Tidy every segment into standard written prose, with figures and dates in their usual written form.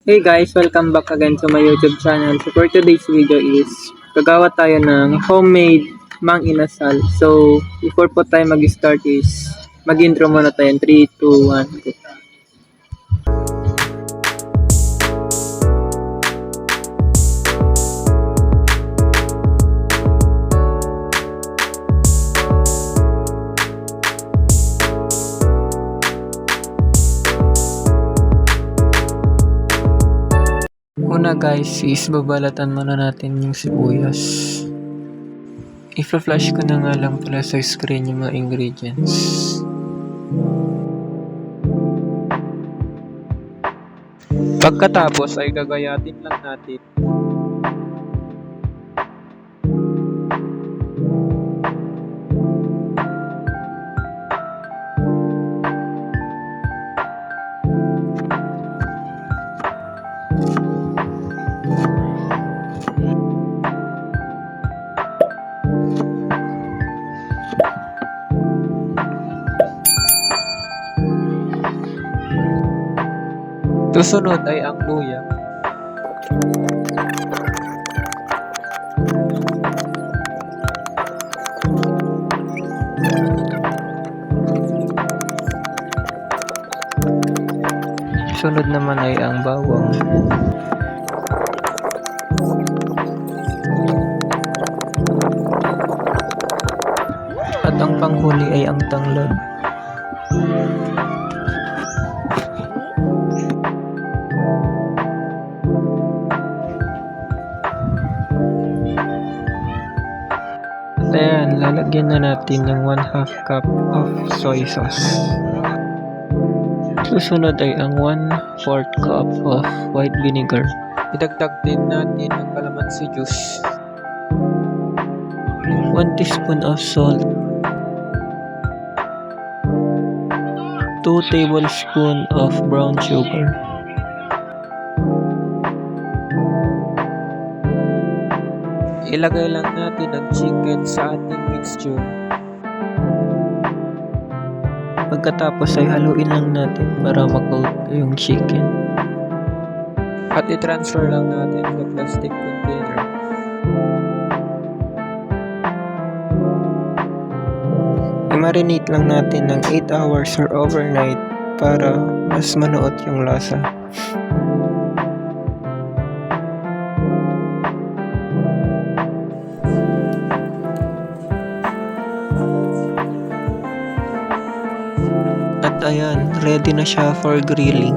Hey guys, welcome back again to my YouTube channel. So for today's video is gagawa tayo ng homemade mang inasal. So before po tayo mag-start is mag-intro muna tayo. 3, 2, 1, go. Una guys is babalatan muna natin yung sibuyas. I-flash ko na nga lang pala sa screen yung mga ingredients. Pagkatapos ay gagayatin lang natin. Susunod ay ang luya. Sunod naman ay ang bawang. At ang panghuli ay ang tanglad. Ayan, lalagyan na natin ng 1/2 cup of soy sauce. Susunod ay ang 1/4 cup of white vinegar. Idagdag din natin ang calamansi juice. 1 teaspoon of salt. 2 tablespoons of brown sugar. Ilagay lang natin ang chicken sa ating mixture. Pagkatapos ay haluin lang natin para ma-coat yung chicken. At i-transfer lang natin sa plastic container. I-marinate lang natin ng 8 hours or overnight para mas manuot yung lasa. At ayan, ready na siya for grilling.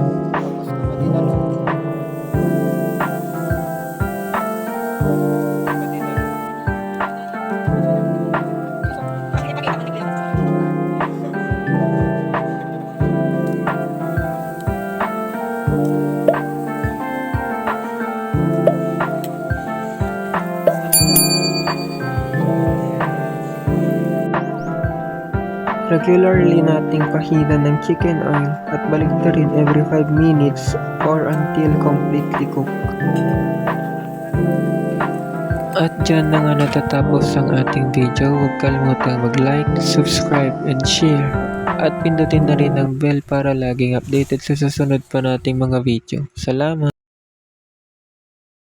Regularly nating pahidan ng chicken oil at baliktarin every 5 minutes or until completely cooked. At dyan na nga natatapos ang ating video. Huwag kalimutang mag-like, subscribe, and share. At pindutin na rin ang bell para laging updated sa susunod pa nating mga video. Salamat!